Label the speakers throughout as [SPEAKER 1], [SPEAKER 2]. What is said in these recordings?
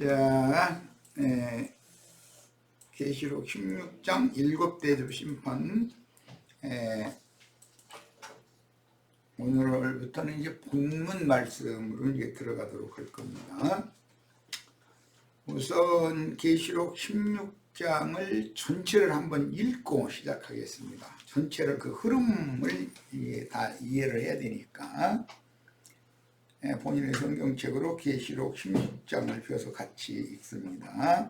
[SPEAKER 1] 자, 계시록 16장 7대접 심판. 오늘부터는 이제 본문 말씀으로 이제 들어가도록 할 겁니다. 우선 계시록 16장을 전체를 한번 읽고 시작하겠습니다. 전체를 그 흐름을 다 이해를 해야 되니까 본인의 성경책으로 계시록 16장을 펴서 같이 읽습니다.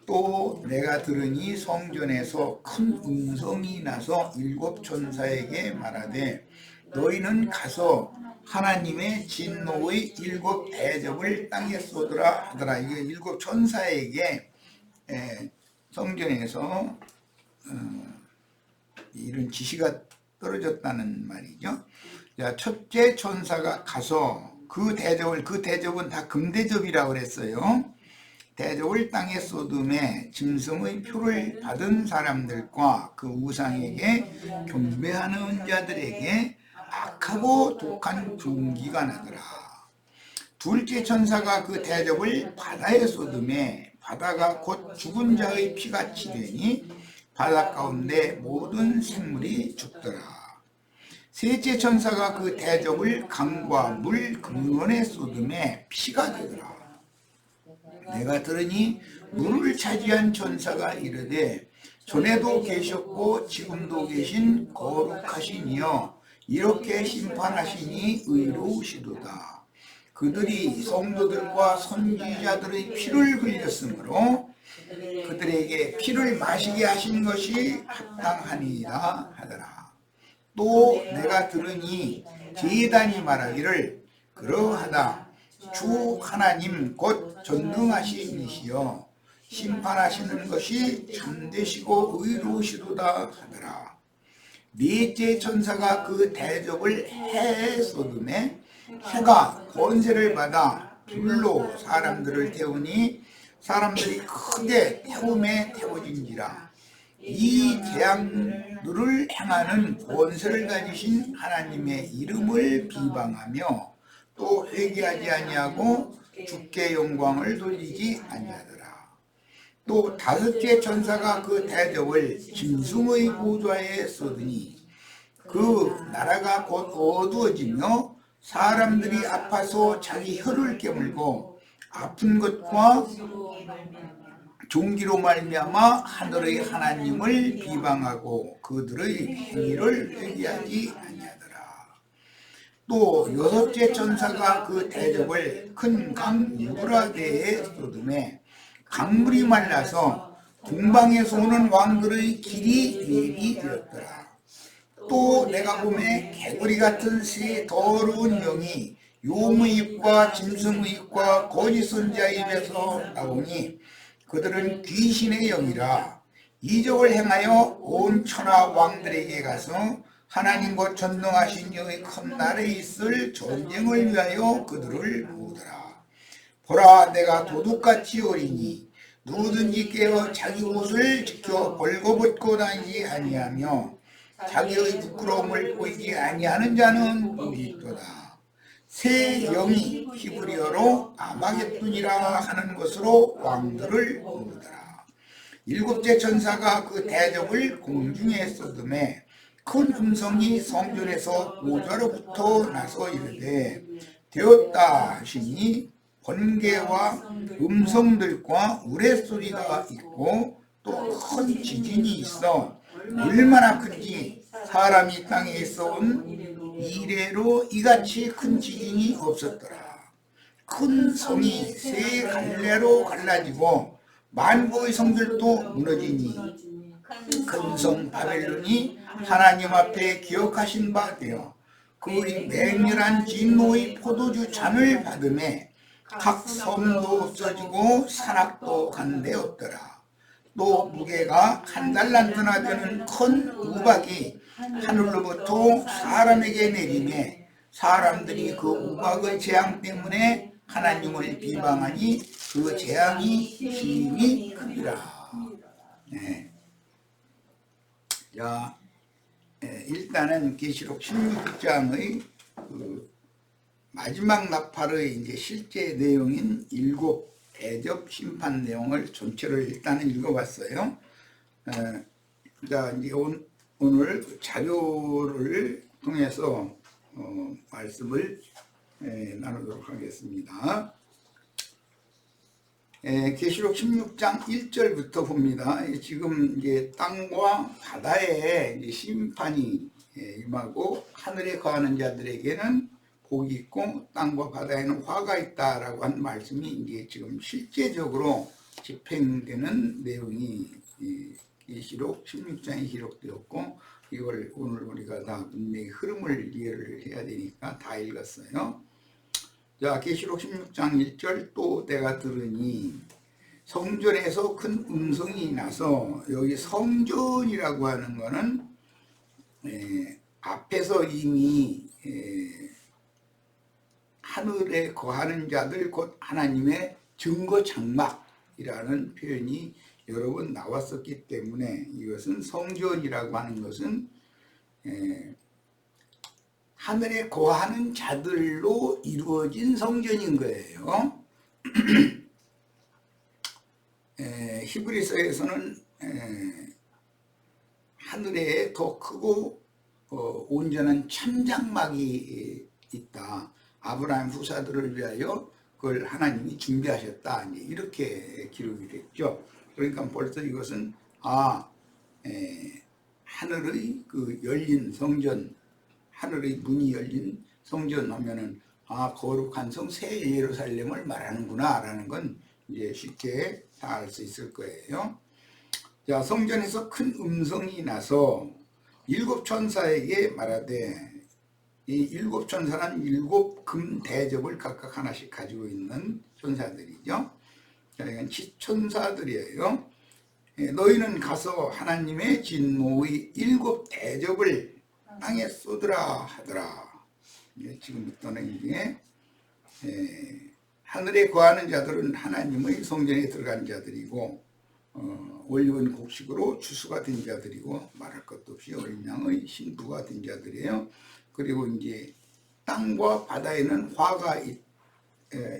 [SPEAKER 1] 또 내가 들으니 성전에서 큰 음성이 나서 7 천사에게 말하되 너희는 가서 하나님의 진노의 7 대접을 땅에 쏟으라 하더라. 이게 7 천사에게 성전에서 이런 지시가 떨어졌다는 말이죠. 자, 첫째 천사가 가서 그 대접은 다 금대접이라고 그랬어요. 대접을 땅에 쏟음에 짐승의 표를 받은 사람들과 그 우상에게 경배하는 자들에게 악하고 독한 분기가 나더라. 둘째 천사가 그 대접을 바다에 쏟음에 바다가 곧 죽은 자의 피같이 되니 바다 가운데 모든 생물이 죽더라. 셋째 천사가 그 대접을 강과 물 근원에 쏟음에 피가 되더라. 내가 들으니 물을 차지한 천사가 이르되 전에도 계셨고 지금도 계신 거룩하신 이여 이렇게 심판하시니 의로우시도다. 그들이 성도들과 선지자들의 피를 흘렸으므로 그들에게 피를 마시게 하신 것이 합당하니이다 하더라. 또 내가 들으니 제단이 말하기를 그러하다. 주 하나님 곧 전능하신 이시여 심판하시는 것이 참되시고 의로우시도다 하더라. 넷째 천사가 그 대접을 해에 쏟음에 해가 권세를 받아 불로 사람들을 태우니 사람들이 크게 태움에 태워진지라. 이 재앙들을 행하는 권세를 가지신 하나님의 이름을 비방하며 또 회개하지 아니하고 주께 영광을 돌리지 아니하더라. 또 다섯째 천사가 그 대접을 짐승의 보좌에 쏟으니 그 나라가 곧 어두워지며 사람들이 아파서 자기 혀를 깨물고 아픈 것과 종기로 말미암아 하늘의 하나님을 비방하고 그들의 행위를 회개하지 아니하더라. 또 여섯째 천사가 그 대접을 큰 강 유브라데에 쏟음에 강물이 말라서 동방에서 오는 왕들의 길이 예비되었더라. 또 내가 보매 개구리 같은 새 더러운 영이 용의 입과 짐승의 입과 거짓 선지자의 입에서 나오니 그들은 귀신의 영이라. 이적을 행하여 온 천하 왕들에게 가서 하나님 곧 전능하신 이의 큰 날에 있을 전쟁을 위하여 그들을 모으더라. 보라, 내가 도둑같이 오리니 누구든지 깨어 자기 옷을 지켜 벌거벗고 다니지 아니하며 자기의 부끄러움을 보이지 아니하는 자는 복이 있도다. 새 영이 히브리어로 아마겟돈이라 하는 것으로 왕들을 모으더라. 일곱째 천사가 그 대접을 공중에 쏟음에 큰 음성이 성전에서 보좌로부터 나서 이르되 되었다 하시니 번개와 음성들과 우레소리가 있고 또 큰 지진이 있어 얼마나 큰지 사람이 땅에 있어온 이래로 이같이 큰 지진이 없었더라. 큰 성이 세 갈래로 갈라지고 만국의 성들도 무너지니 큰 성 바벨론이 하나님 앞에 기억하신 바 되어 그의 맹렬한 진노의 포도주 잔을 받음에 각 섬도 없어지고 산악도 한데 없더라. 또 무게가 1달란트나 되는 큰 우박이 하늘로부터 사람에게 내리매 사람들이 그 우박의 재앙 때문에 하나님을 비방하니 그 재앙이 힘이 크니라. 네. 자, 일단은 계시록 16장의 그 마지막 나팔의 이제 실제 내용인 7 대접 심판 내용을 전체를 일단은 읽어봤어요. 자, 이제 오늘 자료를 통해서 말씀을 나누도록 하겠습니다. 계시록 16장 1절부터 봅니다. 지금 이제 땅과 바다에 이제 심판이 임하고 하늘에 거하는 자들에게는 복이 있고 땅과 바다에는 화가 있다라고 한 말씀이 이제 지금 실제적으로 집행되는 내용이 계시록 16장에 기록되었고, 이걸 오늘 우리가 다 문맥의 흐름을 이해를 해야 되니까 다 읽었어요. 자, 계시록 16장 1절, 또 내가 들으니 성전에서 큰 음성이 나서, 여기 성전이라고 하는 거는 앞에서 이미 하늘에 거하는 자들 곧 하나님의 증거 장막이라는 표현이 여러 번 나왔었기 때문에, 이것은 성전이라고 하는 것은 하늘에 거하는 자들로 이루어진 성전인 거예요. 히브리서에서는 하늘에 더 크고 온전한 참장막이 있다. 아브라함 후사들을 위하여 그걸 하나님이 준비하셨다. 이렇게 기록이 됐죠. 그러니까 벌써 이것은 하늘의 그 열린 성전, 하늘의 문이 열린 성전 하면은 거룩한 성 새 예루살렘을 말하는구나 라는 건 이제 쉽게 다 알 수 있을 거예요. 자, 성전에서 큰 음성이 나서 일곱 천사에게 말하되, 이 일곱 천사는 일곱 금 대접을 각각 하나씩 가지고 있는 천사들이죠. 자, 이건 지천사들이에요. 너희는 가서 하나님의 진노의 일곱 대접을 땅에 쏟으라 하더라. 지금부터는 이제 하늘에 거하는 자들은 하나님의 성전에 들어간 자들이고, 올리브는 곡식으로 추수가 된 자들이고, 말할 것도 없이 어린 양의 신부가 된 자들이에요. 그리고 이제 땅과 바다에는 화가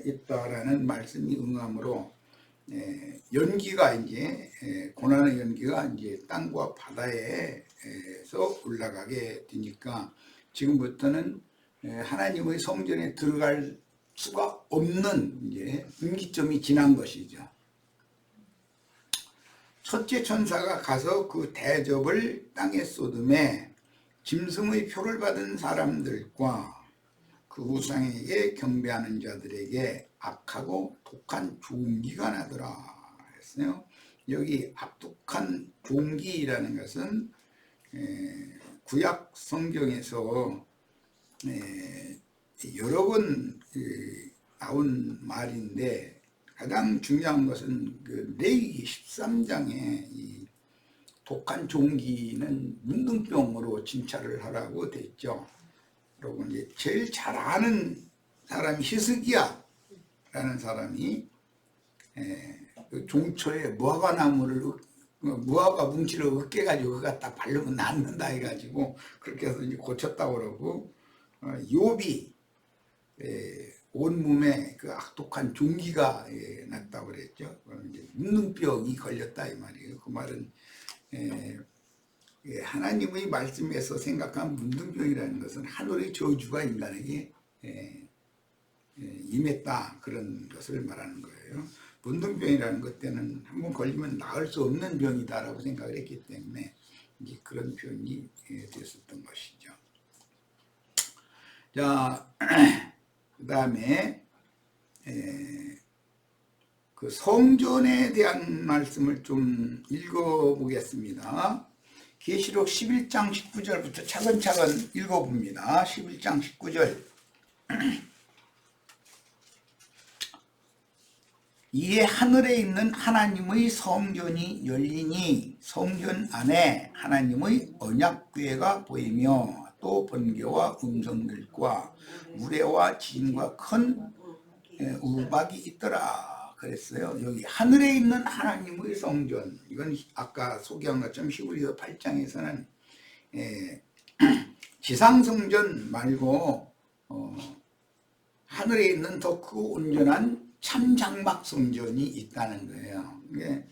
[SPEAKER 1] 있다라는 말씀이 응함으로, 연기가 이제 고난의 연기가 이제 땅과 바다에서 올라가게 되니까, 지금부터는 하나님의 성전에 들어갈 수가 없는 이제 분기점이 지난 것이죠. 첫째 천사가 가서 그 대접을 땅에 쏟음에 짐승의 표를 받은 사람들과 그 우상에게 경배하는 자들에게 악하고 독한 종기가 나더라 했어요. 여기 악독한 종기라는 것은 구약 성경에서 여러 번 나온 말인데, 가장 중요한 것은 그 레위기 13장에 이 독한 종기는 문둥병으로 진찰을 하라고 돼 있죠. 그리고 이제 제일 잘 아는 사람이 히스기야라는 사람이 그 종초에 무화과 뭉치를 으깨가지고 그거 갖다 바르면 낫는다 해가지고 그렇게 해서 이제 고쳤다고 그러고, 욥이 온몸에 그 악독한 종기가 났다고 그랬죠. 이제 문둥병이 걸렸다 이 말이에요. 그 말은 하나님의 말씀에서 생각한 문둥병이라는 것은 하늘의 저주가 인간에게 임했다, 그런 것을 말하는 거예요. 문둥병이라는 것 때는 한번 걸리면 나을 수 없는 병이다라고 생각을 했기 때문에 이제 그런 표현이 됐었던 것이죠. 자, 그 다음에 그 성전에 대한 말씀을 좀 읽어보겠습니다. 계시록 11장 19절부터 차근차근 읽어봅니다. 11장 19절. 이에 하늘에 있는 하나님의 성전이 열리니 성전 안에 하나님의 언약궤가 보이며, 또 번개와 음성들과 우레와 지진과 큰 우박이 있더라 그랬어요. 여기 하늘에 있는 하나님의 성전, 이건 아까 소개한 것처럼 히브리서 8장에서는 지상성전 말고 하늘에 있는 더 크고 온전한 참장막 성전이 있다는 거예요. 이게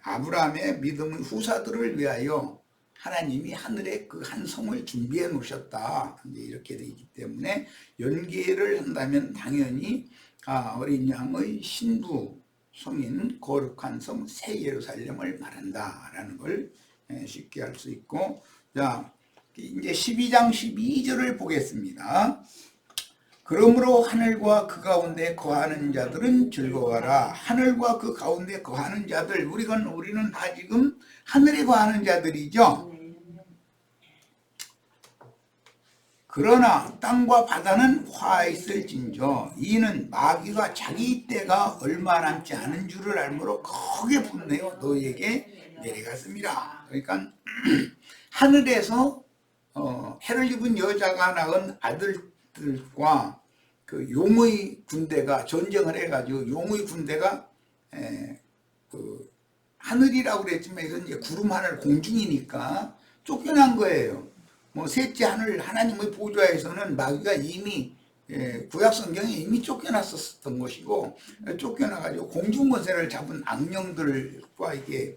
[SPEAKER 1] 아브라함의 믿음의 후사들을 위하여 하나님이 하늘에 그 한 성을 준비해 놓으셨다. 이렇게 되기 때문에 연계를 한다면 당연히 어린 양의 신부 성인 거룩한 성 새 예루살렘을 말한다라는 걸 쉽게 알 수 있고, 자 이제 12장 12절을 보겠습니다. 그러므로 하늘과 그 가운데 거하는 자들은 즐거워하라. 하늘과 그 가운데 거하는 자들, 우리는 다 지금 하늘에 거하는 자들이죠. 그러나 땅과 바다는 화있을진저 이는 마귀가 자기 때가 얼마 남지 않은 줄을 알므로 크게 분내어 너희에게 내려갔습니다. 그러니까 하늘에서 해를 입은 여자가 낳은 아들들과 그 용의 군대가 전쟁을 해가지고 용의 군대가 그 하늘이라고 그랬지만 이건 이제 구름 하늘 공중이니까 쫓겨난 거예요. 셋째 하늘 하나님의 보좌에서는 마귀가 이미 구약 성경에 이미 쫓겨났었던 것이고, 쫓겨나가지고 공중 권세를 잡은 악령들과 이게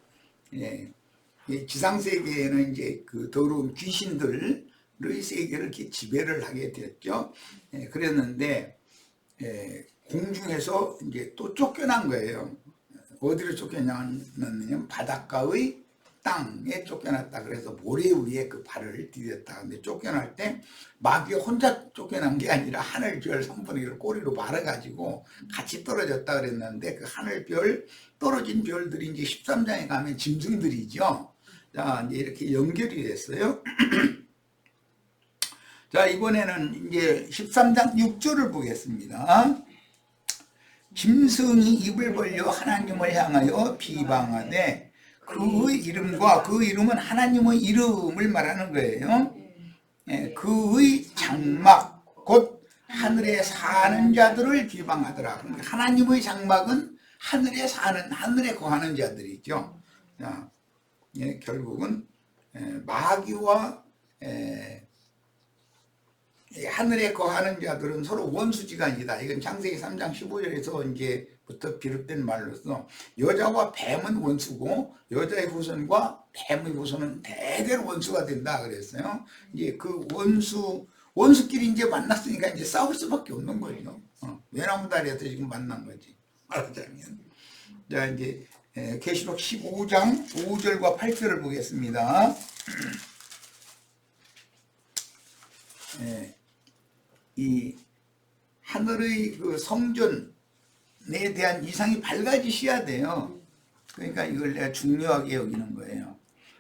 [SPEAKER 1] 지상 세계에는 이제 그 더러운 귀신들의 세계를 이렇게 지배를 하게 됐죠. 그랬는데 공중에서 이제 또 쫓겨난 거예요. 어디로 쫓겨났냐면 바닷가의 땅에 쫓겨났다. 그래서 모래 위에 그 발을 디뎠다. 근데 쫓겨날 때 마귀가 혼자 쫓겨난 게 아니라 하늘별 3분의 1을 꼬리로 말아가지고 같이 떨어졌다 그랬는데, 그 하늘별 떨어진 별들이 이제 13장에 가면 짐승들이죠. 자, 이제 이렇게 연결이 됐어요. 자, 이번에는 이제 13장 6절을 보겠습니다. 짐승이 입을 벌려 하나님을 향하여 비방하되 그의 이름과, 그 이름은 하나님의 이름을 말하는 거예요. 그의 장막 곧 하늘에 사는 자들을 비방하더라. 하나님의 장막은 하늘에 사는, 하늘에 거하는 자들이죠. 자, 결국은 마귀와 하늘에 거하는 자들은 서로 원수지간이다. 이건 창세기 3장 15절에서 이제부터 비롯된 말로서 여자와 뱀은 원수고 여자의 후손과 뱀의 후손은 대대로 원수가 된다 그랬어요. 이제 그 원수끼리 이제 만났으니까 이제 싸울 수밖에 없는 거죠. 외나무 다리에서 지금 만난 거지, 말하자면. 자, 이제 계시록 15장 5절과 8절을 보겠습니다. 이 하늘의 그 성전에 대한 이상이 밝아지셔야 돼요. 그러니까 이걸 내가 중요하게 여기는 거예요.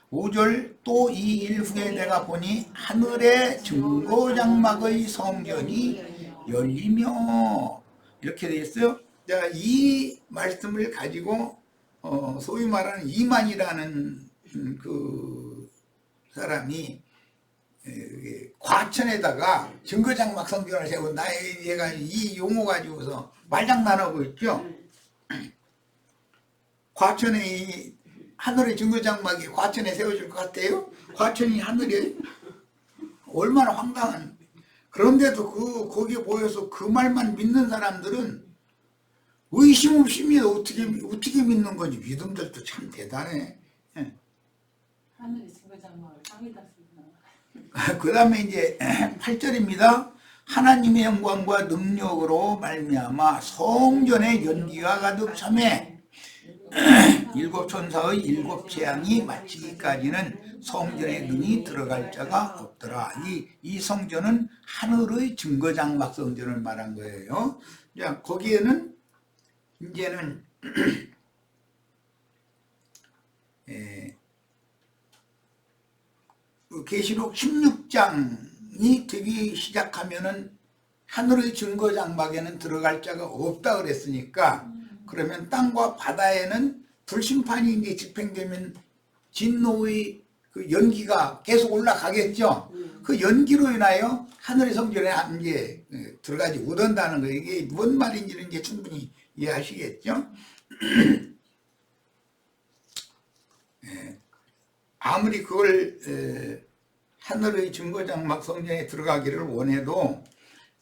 [SPEAKER 1] 5절 또 이 일 후에 내가 보니 하늘의 증거장막의 성전이 열리며, 이렇게 되어 있어요. 자, 이 말씀을 가지고 소위 말하는 이만이라는 그 사람이 과천에다가 증거장막 성전을 세우고, 얘가 이 용어 가지고서 말장난하고 있죠. 과천에 이 하늘의 증거장막이 과천에 세워질 것 같아요? 과천이 하늘에 얼마나 황당한. 그런데도 거기에 모여서 그 말만 믿는 사람들은 의심 없이 믿어. 어떻게 믿는 건지. 믿음들도 참 대단해.
[SPEAKER 2] 하늘의 증거장막을 땅에다 쓰나.
[SPEAKER 1] 그 다음에 이제 8절입니다. 하나님의 영광과 능력으로 말미암아 성전의 연기가 가득 차매 일곱 천사의 일곱 재앙이 마치기까지는 성전에 능히 들어갈 자가 없더라. 이 성전은 하늘의 증거장막 성전을 말한 거예요. 자, 거기에는 이제는 계시록 16장이 되기 시작하면은 하늘의 증거장막에는 들어갈 자가 없다 그랬으니까, 그러면 땅과 바다에는 불심판이 이제 집행되면 진노의 그 연기가 계속 올라가겠죠. 그 연기로 인하여 하늘의 성전에 이제 들어가지 못한다는 거예요. 이게 뭔 말인지는 이제 충분히 이해하시겠죠. 아무리 그걸 하늘의 증거장막 성전에 들어가기를 원해도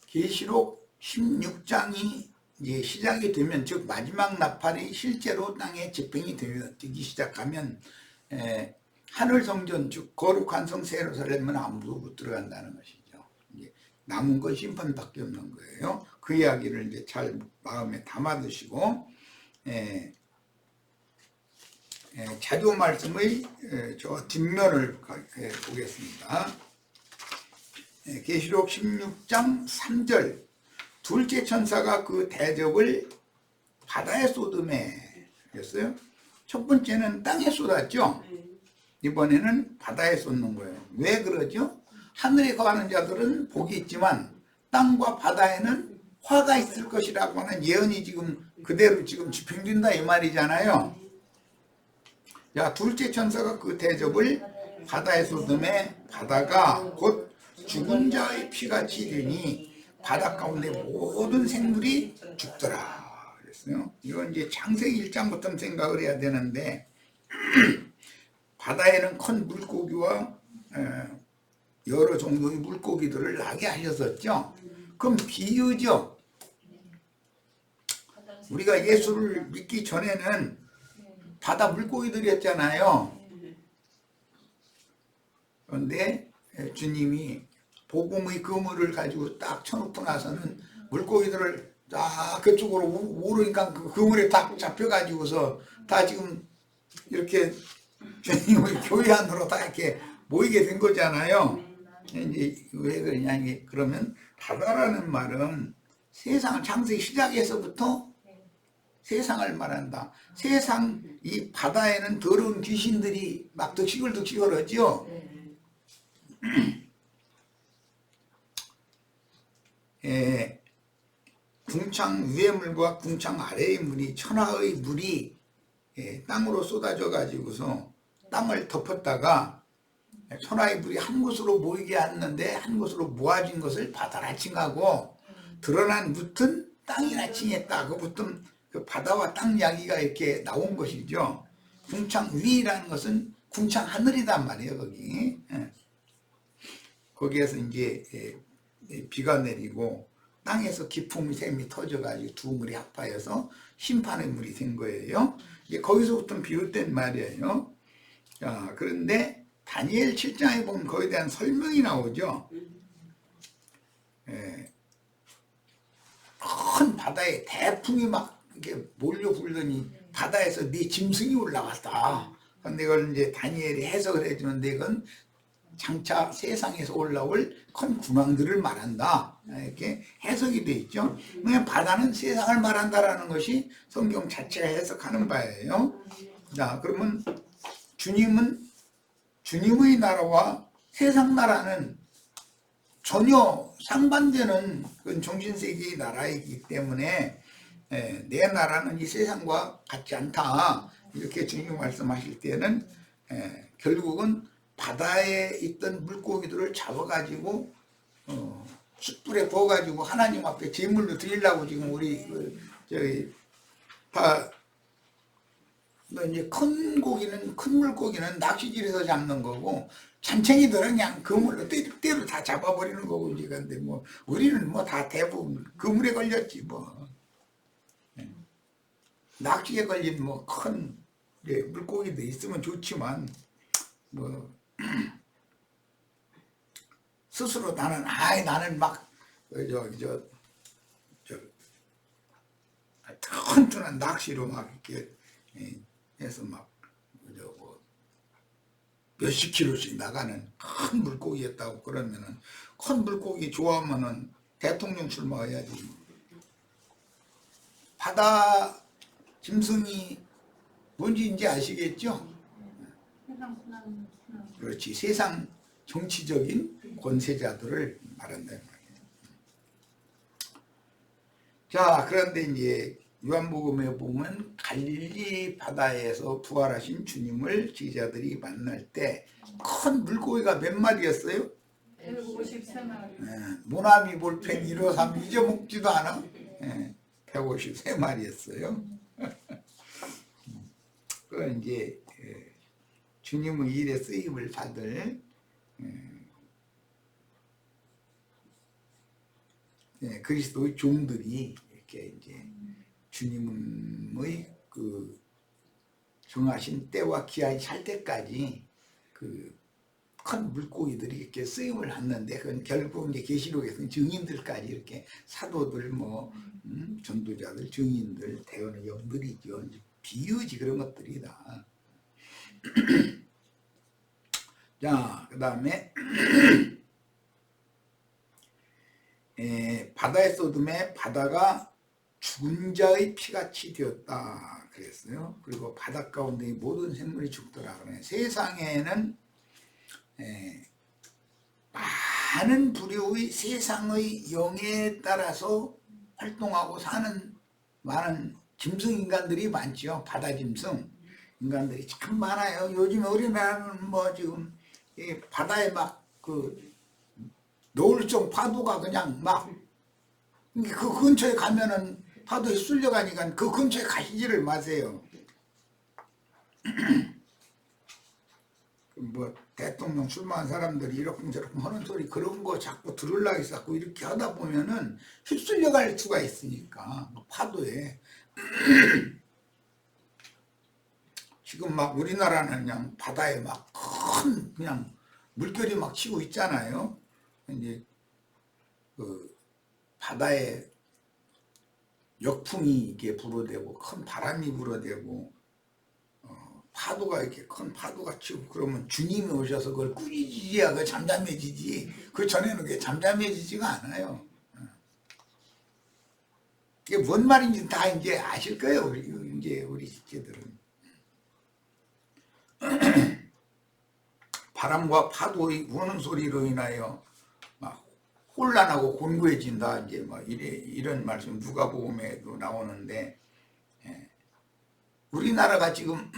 [SPEAKER 1] 계시록 16장이 이제 시작이 되면, 즉 마지막 나팔이 실제로 땅에 집행이 되기 시작하면 하늘 성전, 즉 거룩한 성 새 예루살렘은 아무도 못 들어간다는 것이죠. 이제 남은 건 심판밖에 없는 거예요. 그 이야기를 이제 잘 마음에 담아두시고, 자료 말씀의 저 뒷면을 보겠습니다. 계시록 16장 3절, 둘째 천사가 그 대접을 바다에 쏟음에 했어요. 첫 번째는 땅에 쏟았죠. 이번에는 바다에 쏟는 거예요. 왜 그러죠? 하늘에 거하는 자들은 복이 있지만 땅과 바다에는 화가 있을 것이라고 하는 예언이 지금 그대로 지금 집행된다 이 말이잖아요. 자, 둘째 천사가 그 대접을 바다에 쏟음에 바다가 곧 죽은 자의 피같이 되니 바다 가운데 모든 생물이 죽더라 그랬어요. 이건 이제 창세기 1장부터 생각을 해야 되는데, 바다에는 큰 물고기와 여러 종류의 물고기들을 나게 하셨었죠. 그럼 비유죠. 우리가 예수를 믿기 전에는 바다 물고기들이었잖아요. 그런데 주님이 복음의 그물을 가지고 딱 쳐놓고 나서는 물고기들을 딱 그쪽으로 오르니까 그 그물에 딱 잡혀가지고서 다 지금 이렇게 주님의 교회 안으로 다 이렇게 모이게 된 거잖아요. 이제 왜 그러냐, 이게 그러면 바다라는 말은 세상 창세기 시작에서부터 세상을 말한다. 세상 이 바다에는 더러운 귀신들이 막 득식을 하죠. 궁창 위의 물과 궁창 아래의 물이, 천하의 물이 땅으로 쏟아져 가지고서 땅을 덮었다가 천하의 물이 한 곳으로 모이게 했는데 한 곳으로 모아진 것을 바다라 칭하고, 드러난 묻은 땅이라 칭했다. 그부터 그 바다와 땅 이야기가 이렇게 나온 것이죠. 궁창 위라는 것은 궁창 하늘이란 말이에요. 거기에서 이제 비가 내리고 땅에서 깊은 샘이 터져가지고 두 물이 합하여서 심판의 물이 된 거예요. 이제 거기서부터 비롯된 말이에요. 자, 그런데 다니엘 7장에 보면 거기에 대한 설명이 나오죠. 큰 바다에 대풍이 막 이렇게 몰려 불더니 바다에서 네 짐승이 올라갔다. 근데 이걸 이제 다니엘이 해석을 해주는데, 이건 장차 세상에서 올라올 큰 구망들을 말한다. 이렇게 해석이 돼 있죠. 그냥 바다는 세상을 말한다라는 것이 성경 자체가 해석하는 바예요. 자, 그러면 주님의 나라와 세상 나라는 전혀 상반되는 그런 정신세계의 나라이기 때문에 내 나라는 이 세상과 같지 않다. 이렇게 주님 말씀하실 때는 결국은 바다에 있던 물고기들을 잡아가지고 숯불에 구워가지고 하나님 앞에 제물로 드리려고 지금 우리 저기 다 이제 큰 물고기는 낚시질에서 잡는 거고, 잔챙이들은 그냥 그물로 때로 다 잡아버리는 거고. 이제 근데 뭐 우리는 뭐 다 대부분 그물에 걸렸지 뭐. 낚시에 걸린 뭐 큰 물고기도 있으면 좋지만 뭐 스스로 나는 막 튼튼한 낚시로 막 이렇게 해서 막 몇십 킬로씩 나가는 큰 물고기였다고 그러면은, 큰 물고기 좋아하면은 대통령 출마해야지. 바다 짐승이 뭔지 이제 아시겠죠? 그렇지, 세상 정치적인 권세자들을 말한다는 말이에요. 자, 그런데 이제 요한복음에 보면 갈릴리 바다에서 부활하신 주님을 제자들이 만날 때 큰 물고기가 몇 마리였어요?
[SPEAKER 2] 153마리.
[SPEAKER 1] 모나미 볼펜 153 잊어먹지도 않아. 153마리였어요. 그건 이제 주님의 일에 쓰임을 받을 그리스도의 종들이 이렇게 이제 주님의 그 정하신 때와 기한이 찰 때까지 그 큰 물고기들이 이렇게 쓰임을 하는데, 그건 결국 이제 계시록에서는 증인들까지 이렇게 사도들 뭐 전도자들, 증인들, 대언의 영들이죠. 이제 비유지 그런 것들이다. 자, 그 다음에 바다에 쏟음에 바다가 죽은 자의 피같이 되었다 그랬어요. 그리고 바다 가운데 모든 생물이 죽더라 그래. 세상에는 많은 부류의 세상의 영에 따라서 활동하고 사는 많은 짐승 인간들이 많죠. 바다 짐승 인간들이 참 많아요. 요즘 우리나라는 뭐 지금 바다에 막 그 노을종 파도가 그냥 막 그 근처에 가면은 파도에 쏠려가니까 그 근처에 가시지를 마세요. 뭐 대통령 출마한 사람들이 이러쿵저러쿵 하는 소리 그런 거 자꾸 들으려고 자꾸 이렇게 하다 보면은 휩쓸려 갈 수가 있으니까 파도에. 지금 막 우리나라는 그냥 바다에 막 큰 그냥 물결이 막 치고 있잖아요. 이제 그 바다에 역풍이 이렇게 불어대고 큰 바람이 불어대고 파도가 이렇게 큰 파도가 치고 그러면 주님이 오셔서 그걸 꾸짖어야 그 잠잠해지지. 그 전에는 그게 잠잠해지지가 않아요. 이게 뭔 말인지 다 이제 아실 거예요. 우리 집제들은. 바람과 파도의 우는 소리로 인하여 막 혼란하고 곤고해진다. 이제 뭐 이런 말씀 누가복음에도 나오는데, 우리나라가 지금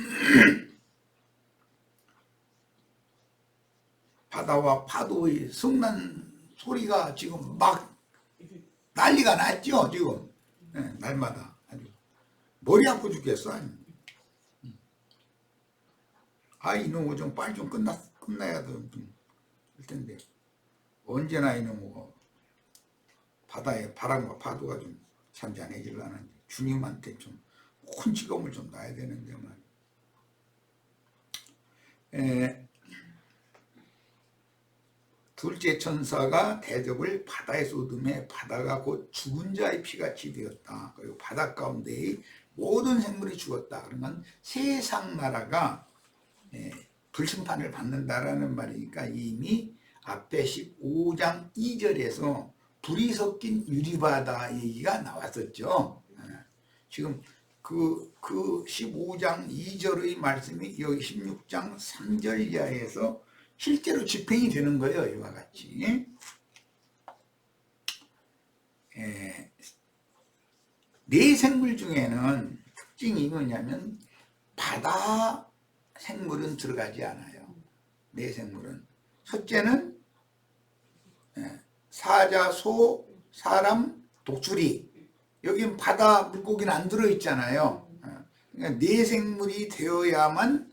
[SPEAKER 1] 바다와 파도의 성난 소리가 지금 막 난리가 났죠. 지금 날마다 아주 머리 아파 죽겠어. 이놈의 좀 빨리 좀 끝나야 될 텐데 언제나 이놈의 바다의 바람과 파도가 좀 잔잔해지려는지 주님한테 좀 큰 직업을 좀 놔야 되는데 말이야. 둘째 천사가 대접을 바다에 쏟음에 바다가 곧 죽은 자의 피같이 되었다. 그리고 바다 가운데의 모든 생물이 죽었다. 그러면 세상 나라가 불심판을 받는다라는 말이니까 이미 앞에 15장 2절에서 불이 섞인 유리바다 얘기가 나왔었죠. 지금 그 15장 2절의 말씀이 여기 16장 3절 이하에서 실제로 집행이 되는 거예요. 이와 같이. 네 생물 중에는 특징이 뭐냐면 바다 생물은 들어가지 않아요. 네 생물은. 첫째는 사자, 소, 사람, 독수리. 여긴 바다 물고기는 안 들어있잖아요. 그러니까 네 생물이 되어야만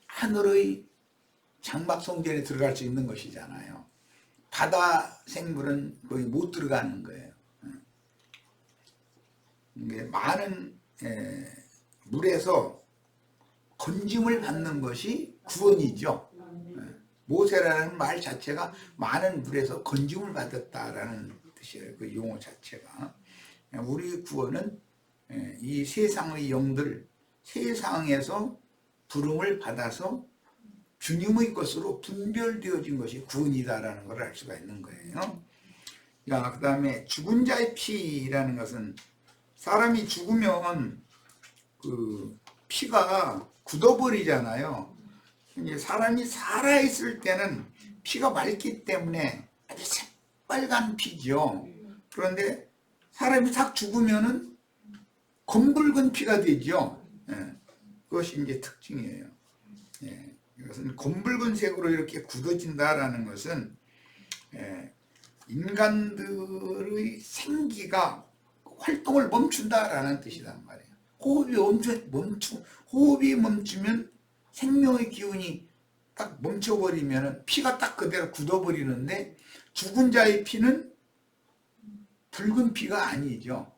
[SPEAKER 1] 하늘의 장막성전에 들어갈 수 있는 것이잖아요. 바다 생물은 거의 못 들어가는 거예요. 많은 물에서 건짐을 받는 것이 구원이죠. 모세라는 말 자체가 많은 물에서 건짐을 받았다라는 뜻이에요. 그 용어 자체가. 우리 구원은 이 세상의 영들, 세상에서 부름을 받아서 주님의 것으로 분별되어진 것이 구원이다라는 걸 알 수가 있는 거예요. 자, 그 다음에 죽은 자의 피라는 것은 사람이 죽으면 그 피가 굳어버리잖아요. 이제 사람이 살아있을 때는 피가 맑기 때문에 아주 새빨간 피죠. 그런데 사람이 싹 죽으면은 검붉은 피가 되죠. 그것이 이제 특징이에요. 이것은 검붉은 색으로 이렇게 굳어진다라는 것은 인간들의 생기가 활동을 멈춘다라는 뜻이란 말이에요. 호흡이 멈추면 생명의 기운이 딱 멈춰버리면 피가 딱 그대로 굳어버리는데 죽은 자의 피는 붉은 피가 아니죠.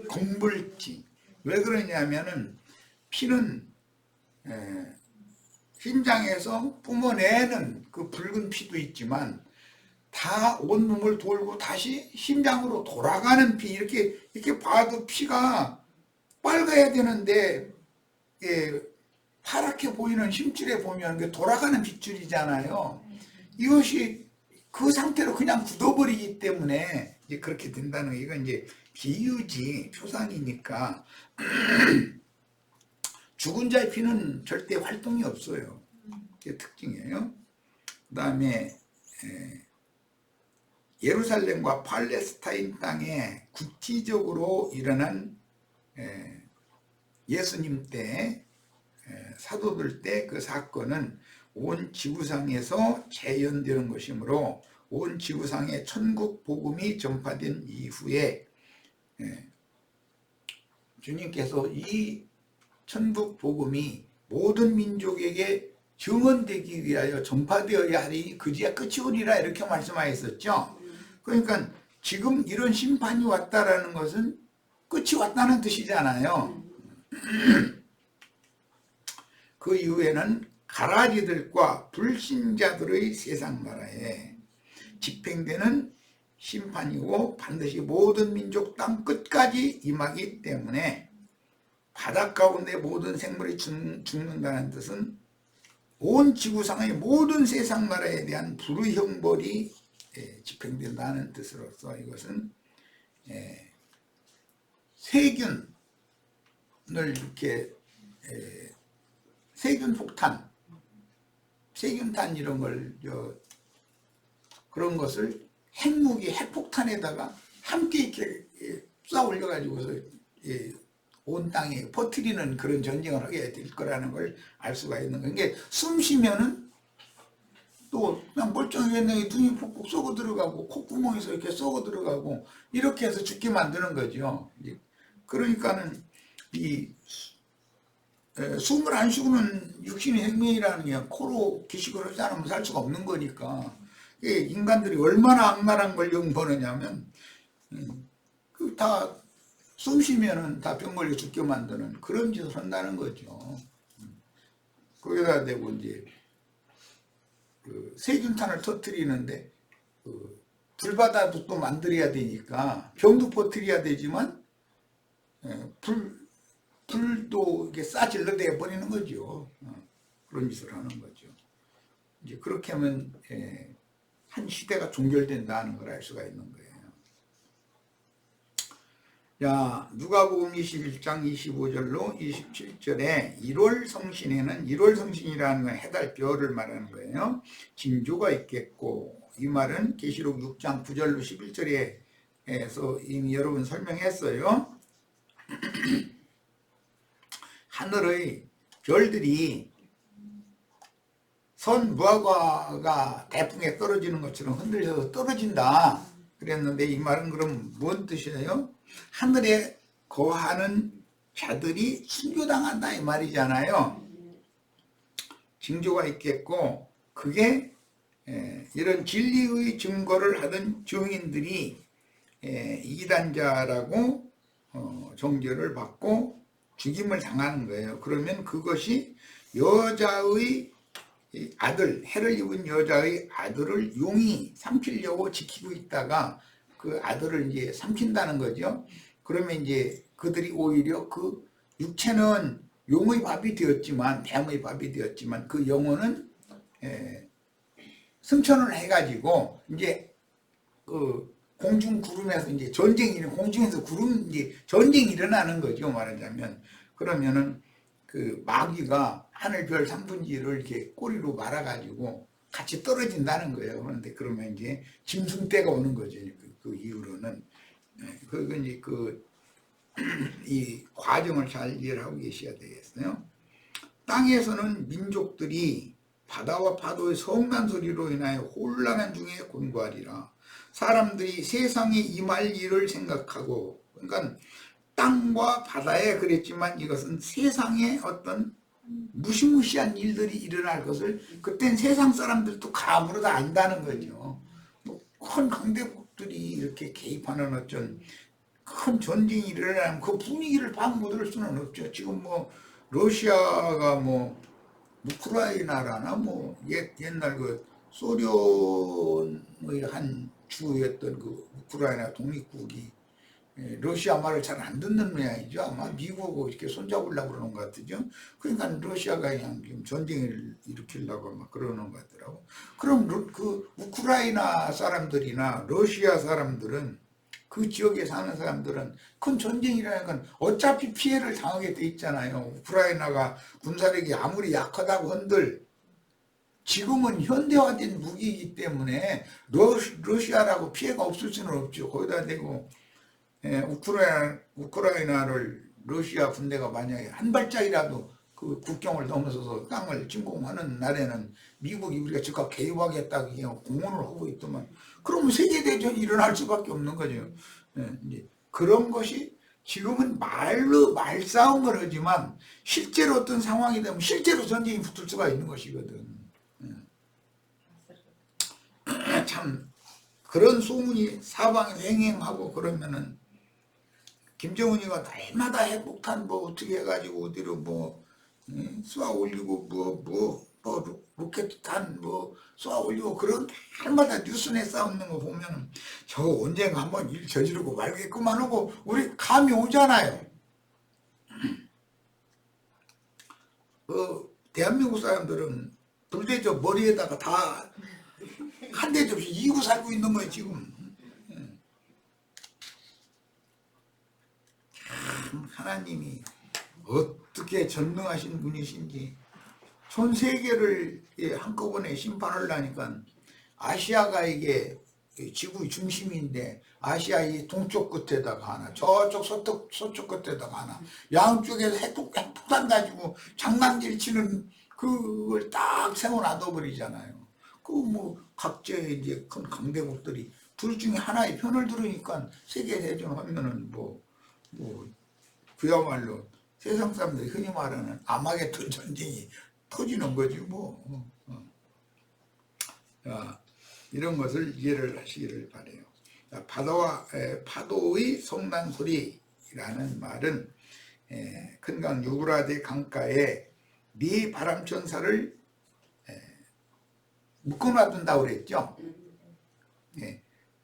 [SPEAKER 1] 검붉지. 왜 그러냐면은 피는 심장에서 뿜어내는 그 붉은 피도 있지만 다 온몸을 돌고 다시 심장으로 돌아가는 피, 이렇게 봐도 피가 빨가야 되는데 파랗게 보이는 심줄에 보면 그 돌아가는 핏줄이잖아요. 이것이 그 상태로 그냥 굳어버리기 때문에 이제 그렇게 된다는 거. 이건 이제 비유지, 표상이니까. 죽은 자의 피는 절대 활동이 없어요. 그게 특징이에요. 그 다음에 예루살렘과 팔레스타인 땅에 구체적으로 일어난 예수님 때 사도들 때 그 사건은 온 지구상에서 재현되는 것이므로 온 지구상에 천국 복음이 전파된 이후에 주님께서 이 천국 복음이 모든 민족에게 증언되기 위하여 전파되어야 하니 그지야 끝이 오리라 이렇게 말씀하셨었죠. 그러니까 지금 이런 심판이 왔다라는 것은 끝이 왔다는 뜻이잖아요. 그 이후에는 가라지들과 불신자들의 세상 나라에 집행되는 심판이고 반드시 모든 민족 땅 끝까지 임하기 때문에 바닷 가운데 모든 생물이 죽는다는 뜻은 온 지구상의 모든 세상 나라에 대한 불의 형벌이 집행된다는 뜻으로서 이것은 세균을 이렇게 세균 폭탄, 세균탄 이런 걸 그런 것을 핵무기, 핵폭탄에다가 함께 이렇게 쏴 올려가지고서 온 땅에 퍼뜨리는 그런 전쟁을 하게 될 거라는 걸 알 수가 있는 거예요. 이게 숨 쉬면은 또 그냥 멀쩡했는데 눈이 폭폭 썩어 들어가고 콧구멍에서 이렇게 썩어 들어가고 이렇게 해서 죽게 만드는 거죠. 그러니까는 이 숨을 안 쉬고는 육신의 생명이라는 게 코로 기식을 하지 않으면 살 수가 없는 거니까 인간들이 얼마나 악랄한 걸 연구하느냐면 다 숨 쉬면은 다 병 걸려 죽게 만드는 그런 짓을 한다는 거죠. 거기다 대고 이제 그 세균탄을 터뜨리는데 불바다도 또 만들어야 되니까 병도 퍼뜨려야 되지만 불도 이게 싸질러 내 버리는 거죠. 그런 짓을 하는 거죠. 이제 그렇게 하면 한 시대가 종결된다는 걸 알 수가 있는 거예요. 자, 누가복음 21장 25절로 27절에 1월 성신에는 1월 성신이라는 건 해달별을 말하는 거예요. 징조가 있겠고 이 말은 계시록 6장 9절로 11절에서 이미 여러분 설명했어요. 하늘의 별들이 선 무화과가 대풍에 떨어지는 것처럼 흔들려서 떨어진다 그랬는데 이 말은 그럼 뭔 뜻이에요? 하늘에 거하는 자들이 순교당한다 이 말이잖아요. 징조가 있겠고 그게 이런 진리의 증거를 하던 증인들이 이단자라고 정죄를 받고 죽임을 당하는 거예요. 그러면 그것이 여자의 아들, 해를 입은 여자의 아들을 용이 삼키려고 지키고 있다가 그 아들을 이제 삼킨다는 거죠. 그러면 이제 그들이 오히려 그 육체는 용의 밥이 되었지만, 뱀의 밥이 되었지만 그 영혼은 승천을 해가지고 이제 그 공중 구름에서 이제 공중에서 구름 이제 전쟁이 일어나는 거죠. 말하자면 그러면은 그 마귀가 하늘별 3분의 1을 이렇게 꼬리로 말아가지고 같이 떨어진다는 거예요. 그런데 그러면 이제 짐승 때가 오는 거죠. 그 이후로는 그건 이제 이 과정을 잘 이해를 하고 계셔야 되겠어요. 땅에서는 민족들이 바다와 파도의 성난 소리로 인하여 혼란한 중에 곤고하리라. 사람들이 세상에 임할 일을 생각하고, 그러니까 땅과 바다에 그랬지만 이것은 세상에 어떤 무시무시한 일들이 일어날 것을 그땐 세상 사람들도 감으로 다 안다는 거죠. 큰 강대 미국들이 이렇게 개입하는 어떤 큰 전쟁이 일어나면 그 분위기를 방무들 수는 없죠. 지금 뭐 러시아가 뭐 우크라이나라나 뭐 옛날 그 소련의 한 주였던 그 우크라이나 독립국이 러시아 말을 잘 안 듣는 모양이죠. 아마 미국하고 이렇게 손잡으려고 그러는 것 같죠. 그러니까 러시아가 그냥 지금 전쟁을 일으키려고 막 그러는 것 같더라고. 그럼 그 우크라이나 사람들이나 러시아 사람들은 그 지역에 사는 사람들은 큰 전쟁이라는 건 어차피 피해를 당하게 돼 있잖아요. 우크라이나가 군사력이 아무리 약하다고 한들 지금은 현대화된 무기이기 때문에 러시아라고 피해가 없을 수는 없죠. 거기다 대고 우크라이나를 러시아 군대가 만약에 한 발짝이라도 그 국경을 넘어서서 땅을 침공하는 날에는 미국이 우리가 즉각 개입하겠다고 공언을 하고 있더만, 그러면 세계대전이 일어날 수밖에 없는 거죠. 이제 그런 것이 지금은 말로 말싸움을 하지만 실제로 어떤 상황이 되면 실제로 전쟁이 붙을 수가 있는 것이거든. 참 그런 소문이 사방에 횡행하고 그러면은 김정은이가 날마다 핵폭탄 뭐 어떻게 해가지고 어디로 뭐 쏘아 올리고 뭐 로켓탄 뭐 쏘아 올리고 그런 날마다 뉴스에 싸우는 거 보면은 저 언젠가 한번 일 저지르고 말겠구만 하고 우리 감이 오잖아요. 대한민국 사람들은 불대접 머리에다가 다 한 대 접시 이고 살고 있는 거예요 지금. 참 하나님이 어떻게 전능하신 분이신지 전 세계를 한꺼번에 심판하려니까 아시아가 이게 지구의 중심인데 아시아의 동쪽 끝에다가 하나, 저쪽 서쪽 끝에다가 하나, 양쪽에서 핵폭탄 가지고 장난질 치는 그걸 딱 세워놔둬 버리잖아요. 그 뭐 각자의 이제 큰 강대국들이 둘 중에 하나의 편을 들으니까 세계 대전 하면은 뭐 그야말로 세상 사람들이 흔히 말하는 아마겟돈 전쟁이 터지는 거지 뭐. 자, 이런 것을 이해를 하시기를 바래요. 파도의 성난 소리라는 말은 큰 강 유브라데 강가에 네 바람천사를 묶어놔둔다고 그랬죠.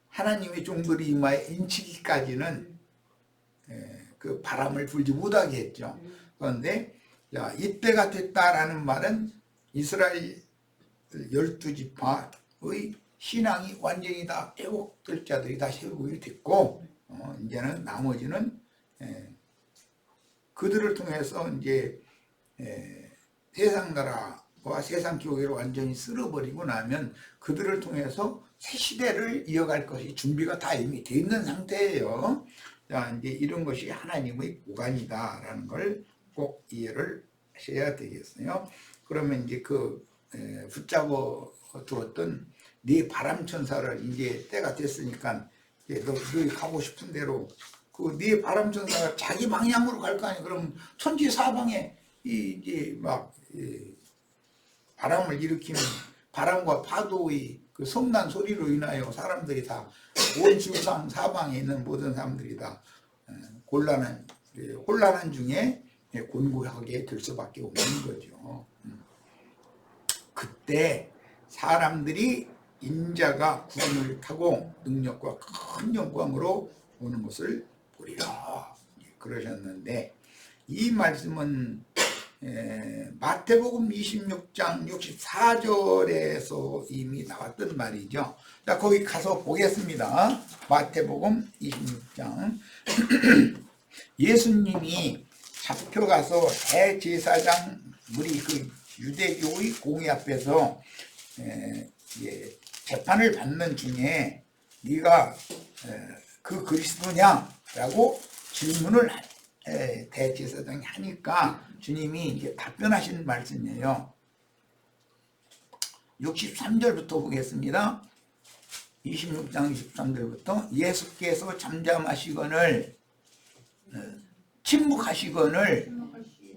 [SPEAKER 1] 하나님의 종들이 임하에 인치기까지는 그 바람을 불지 못하게 했죠. 그런데 이때가 됐다라는 말은 이스라엘 12지파의 신앙이 완전히 다 회복될 자들이 다 회복이 됐고, 이제는 나머지는 그들을 통해서 이제 세상 나라와 세상 교회를 완전히 쓸어버리고 나면 그들을 통해서 새 시대를 이어갈 것이 준비가 다 이미 돼 있는 상태예요. 자, 이제 이런 것이 하나님의 보관이다라는 걸 꼭 이해를 하셔야 되겠어요. 그러면 이제 붙잡아 두었던 네 바람천사를 이제 때가 됐으니까 너희 가고 싶은 대로 그 네 바람천사가 자기 방향으로 갈 거 아니야. 그럼 천지 사방에 이제 막 바람을 일으키는 바람과 파도의 그 성난 소리로 인하여 사람들이 다 온 지구상 사방에 있는 모든 사람들이 다 혼란한 중에 곤고하게 될 수밖에 없는 거죠. 그때 사람들이 인자가 구원을 타고 능력과 큰 영광으로 오는 것을 보리라 그러셨는데, 이 말씀은 마태복음 26장 64절에서 이미 나왔던 말이죠. 자, 거기 가서 보겠습니다. 마태복음 26장 예수님이 잡혀가서 대제사장 우리 그 유대교의 공의 앞에서 재판을 받는 중에 네가 그 그리스도냐라고 질문을 대제사장이 하니까 주님이 이제 답변하신 말씀이에요. 63절부터 보겠습니다. 26장 63절부터 예수께서 잠잠하시거늘 침묵하시거늘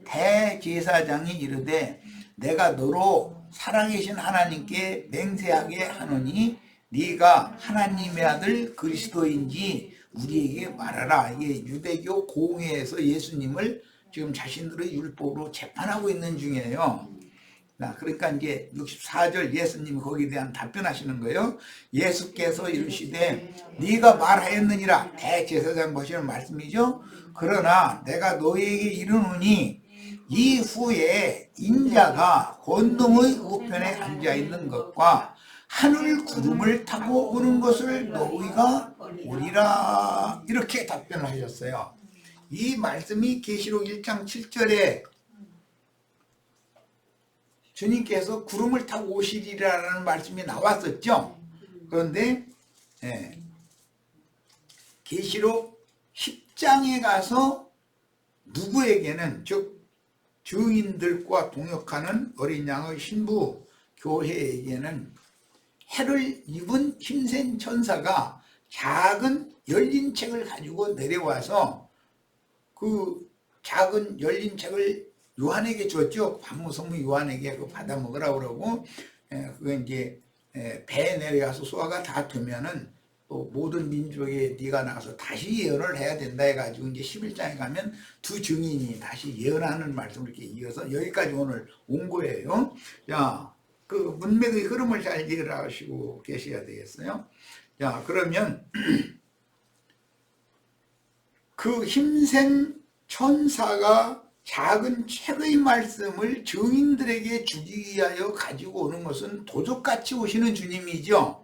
[SPEAKER 1] 대제사장이 이르되 내가 너로 살아계신 하나님께 맹세하게 하노니 네가 하나님의 아들 그리스도인지 우리에게 말하라. 이게 유대교 공회에서 예수님을 지금 자신들의 율법으로 재판하고 있는 중이에요. 그러니까 이제 64절 예수님이 거기에 대한 답변하시는 거예요. 예수께서 이르시되 네가 말하였느니라. 대제사장 보시는 말씀이죠. 그러나 내가 너희에게 이르노니 이후에 인자가 권능의 우편에 앉아있는 것과 하늘 구름을 타고 오는 것을 너희가 보리라. 이렇게 답변을 하셨어요. 이 말씀이 계시록 1장 7절에 주님께서 구름을 타고 오시리라는 말씀이 나왔었죠. 그런데 계시록 10장에 가서 누구에게는, 즉 증인들과 동역하는 어린 양의 신부 교회에게는 해를 입은 힘센 천사가 작은 열린 책을 가지고 내려와서 그 작은 열린 책을 요한에게 줬죠. 반무성무 요한에게 그 받아 먹으라고 그러고, 그거 이제 배에 내려가서 소화가 다 되면은 또 모든 민족에 네가 나가서 다시 예언을 해야 된다 해가지고 이제 11장에 가면 두 증인이 다시 예언하는 말씀을 이렇게 이어서 여기까지 오늘 온 거예요. 자, 그 문맥의 흐름을 잘 이해하시고 계셔야 되겠어요. 자, 그러면 그 힘센 천사가 작은 책의 말씀을 증인들에게 주기 위하여 가지고 오는 것은 도적같이 오시는 주님이죠.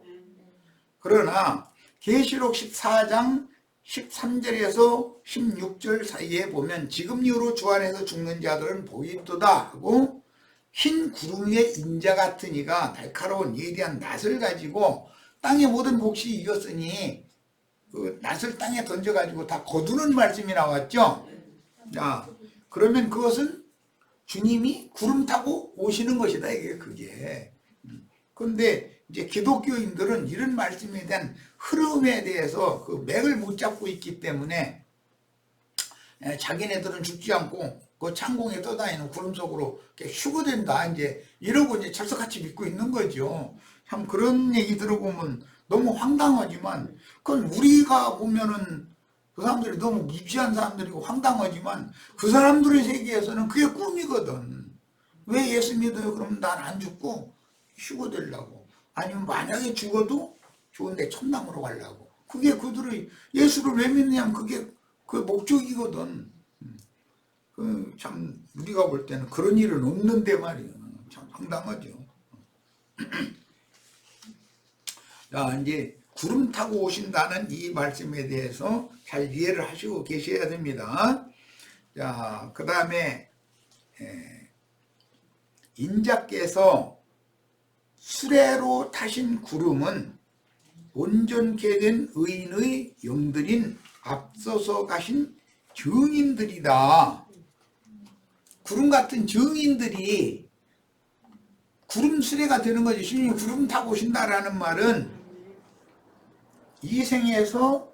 [SPEAKER 1] 그러나 계시록 14장 13절에서 16절 사이에 보면 지금 이후로 주 안에서 죽는 자들은 보이도다 하고 흰 구름 위에 인자 같은 이가 날카로운 예리한 낫을 가지고 땅의 모든 몫이 이겼으니 그 낫을 땅에 던져가지고 다 거두는 말씀이 나왔죠. 자, 그러면 그것은 주님이 구름 타고 오시는 것이다. 이게 그게. 그런데 이제 기독교인들은 이런 말씀에 대한 흐름에 대해서 그 맥을 못 잡고 있기 때문에 자기네들은 죽지 않고 그 창공에 떠다니는 구름 속으로 휴거된다. 이제 이러고 이제 철석같이 믿고 있는 거죠. 참 그런 얘기 들어보면 너무 황당하지만 그건 우리가 보면은 그 사람들이 너무 무지한 사람들이고 황당하지만 그 사람들의 세계에서는 그게 꿈이거든. 왜 예수 믿어요? 그러면 난 안 죽고 휴거되려고. 아니면 만약에 죽어도 좋은데 천당으로 가려고. 그게 그들의 예수를 왜 믿느냐면 그게 그 목적이거든. 참 우리가 볼 때는 그런 일은 없는데 말이에요. 참 황당하죠. 자, 이제 구름 타고 오신다는 이 말씀에 대해서 잘 이해를 하시고 계셔야 됩니다. 자, 그 다음에 인자께서 수레로 타신 구름은 온전케 된 의인의 영들인 앞서서 가신 증인들이다. 구름 같은 증인들이 구름 수레가 되는 거지. 주님이 구름 타고 오신다라는 말은 이 생에서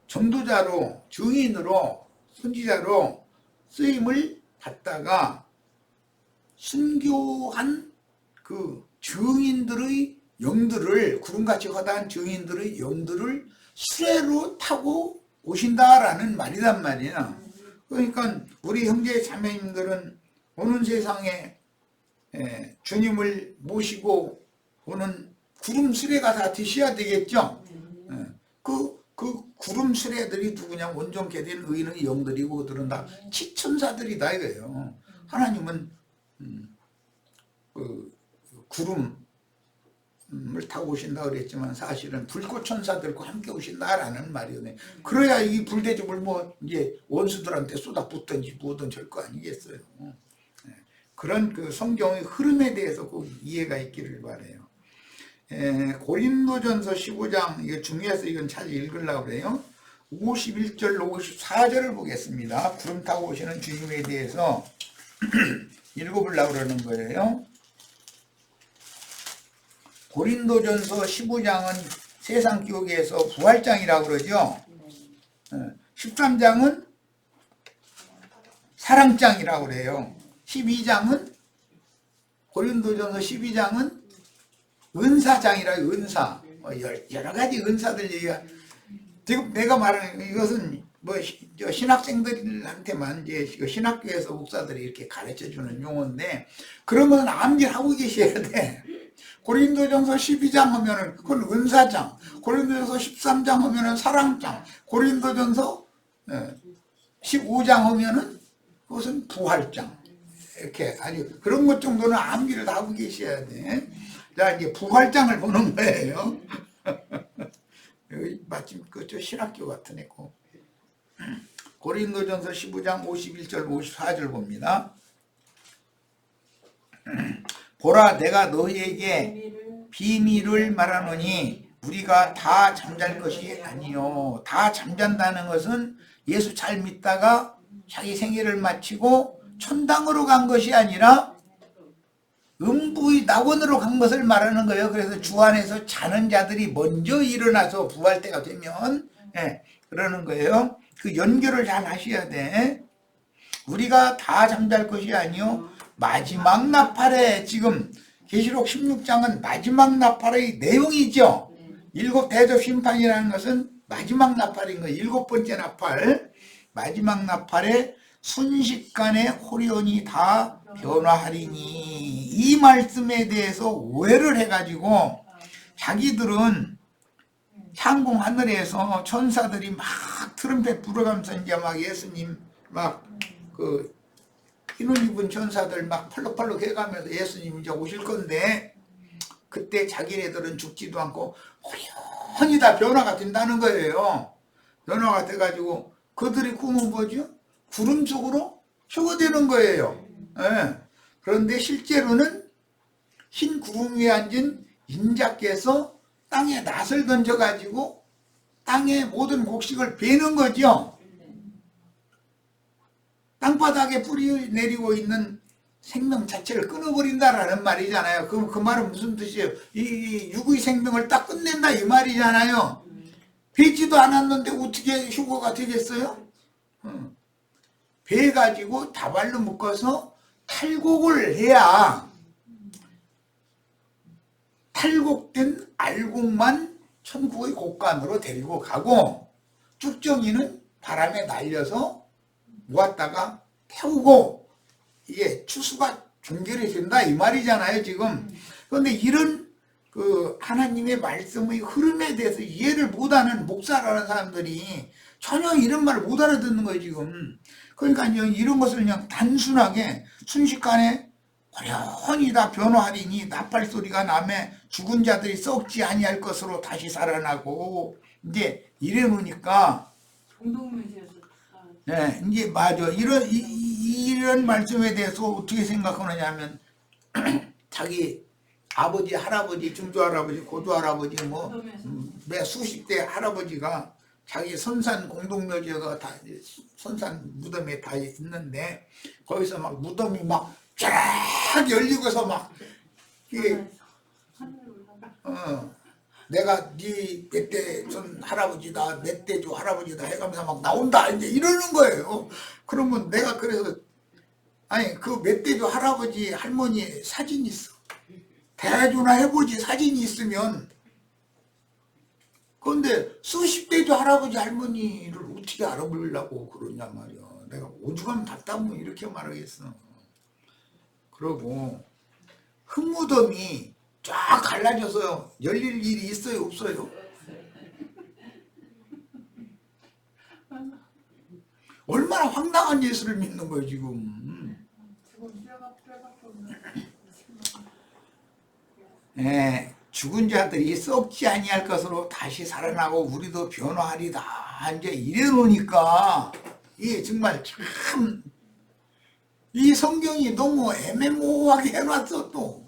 [SPEAKER 1] 전도자로, 증인으로, 선지자로 쓰임을 받다가 순교한 그 증인들의 영들을, 구름같이 허다한 증인들의 영들을 수레로 타고 오신다라는 말이란 말이야. 그러니까 우리 형제 자매님들은 오는 세상에 주님을 모시고 오는 구름 수레가 다 되셔야 되겠죠. 그 구름 수레들이 누구냐? 온전케 된 의인의 영들이고 그들은 다 치천사들이다 이거예요. 하나님은 그 구름을 타고 오신다 그랬지만 사실은 불꽃 천사들과 함께 오신다라는 말이거든요. 그래야 이 불대접을 뭐 이제 원수들한테 쏟아붓든지 뭐든지 할 거 아니겠어요. 그런 그 성경의 흐름에 대해서 꼭 이해가 있기를 바라요. 고린도전서 15장, 이거 중요해서 이건 잘 읽으려고 그래요. 51절, 54절을 보겠습니다. 구름 타고 오시는 주님에 대해서 읽어보려고 그러는 거예요. 고린도전서 15장은 세상 기록에서 부활장이라고 그러죠. 13장은 사랑장이라고 그래요. 12장은 고린도전서 12장은 은사장이라 은사. 여러 가지 은사들 얘기가. 지금 내가 말하는 이것은 뭐 신학생들한테만 이제 신학교에서 목사들이 이렇게 가르쳐 주는 용어인데, 그러면 암기하고 계셔야 돼. 고린도전서 12장 하면은 그건 은사장, 고린도전서 13장 하면은 사랑장, 고린도전서 15장 하면은 그것은 부활장. 이렇게 아주 그런 것 정도는 암기를 다 하고 계셔야 돼. 자, 이제 부활장을 보는 거예요. 여기 마침 그저 신학교 같은 애고. 고린도전서 15장 51절 54절 봅니다. 보라, 내가 너희에게 비밀을 말하노니 우리가 다 잠잘 것이 아니요. 다 잠잔다는 것은 예수 잘 믿다가 자기 생애를 마치고 천당으로 간 것이 아니라 음부의 낙원으로 간 것을 말하는 거예요. 그래서 주 안에서 자는 자들이 먼저 일어나서 부활 때가 되면 그러는 거예요. 그 연결을 잘 하셔야 돼. 우리가 다 잠잘 것이 아니요 마지막 나팔에, 지금 계시록 16장은 마지막 나팔의 내용이죠. 일곱 대접 심판이라는 것은 마지막 나팔인 거예요. 일곱 번째 나팔, 마지막 나팔에 순식간에 호련이 다 변화하리니, 이 말씀에 대해서 오해를 해가지고 자기들은 상공 하늘에서 천사들이 막 트럼펫 불어가면서 이제 막 예수님 막 그 흰옷 입은 천사들 막 펄럭펄럭 해가면서 예수님 이제 오실 건데, 그때 자기네들은 죽지도 않고 호련히 다 변화가 된다는 거예요. 변화가 돼가지고 그들의 꿈은 뭐죠? 구름 속으로 휴거되는 거예요. 그런데 실제로는 흰 구름 위에 앉은 인자께서 땅에 낫을 던져가지고 땅의 모든 곡식을 베는 거죠. 땅바닥에 뿌리 내리고 있는 생명 자체를 끊어버린다라는 말이잖아요. 그 말은 무슨 뜻이에요? 이 육의 생명을 딱 끝낸다 이 말이잖아요. 베지도 않았는데 어떻게 휴거가 되겠어요? 베가지고 다발로 묶어서 탈곡을 해야 탈곡된 알곡만 천국의 곡간으로 데리고 가고, 쭉정이는 바람에 날려서 모았다가 태우고, 이게 추수가 종결이 된다 이 말이잖아요 지금. 그런데 이런 그 하나님의 말씀의 흐름에 대해서 이해를 못하는 목사라는 사람들이 전혀 이런 말을 못 알아듣는 거예요 지금. 그러니까 이런 것을 그냥 단순하게 순식간에 호련히 다 변화하리니 나팔 소리가 나매 죽은 자들이 썩지 아니할 것으로 다시 살아나고, 이제 이래 놓으니까
[SPEAKER 2] 공동묘지에서
[SPEAKER 1] 이제 맞아. 이런 말씀에 대해서 어떻게 생각하느냐 하면 자기 아버지, 할아버지, 증조할아버지, 고조할아버지 매 수십 대 할아버지가 자기 선산 공동묘지가 다 선산 무덤에 다 있는데, 거기서 막 무덤이 막 쫙 열리고서 막 이게 내가 네 몇 대 전 할아버지다, 몇 대조 할아버지다 해가면서 막 나온다 이제 이러는 거예요. 그러면 내가 그래서 아니 그 몇 대조 할아버지 할머니 사진 있어. 대조나 해보지 사진이 있으면. 그런데 수십 대조 할아버지 할머니를 어떻게 알아보려고 그러냐 말이야. 내가 오죽하면 답답하면 이렇게 말하겠어. 그러고 흙무덤이 쫙 갈라져서 열릴 일이 있어요 없어요? 얼마나 황당한 예수를 믿는 거예요 지금. 죽은 자들이 썩지 아니할 것으로 다시 살아나고 우리도 변화하리다 이제 이래 놓으니까 이게 정말 참 이 성경이 너무 애매모호하게 해놨어 또.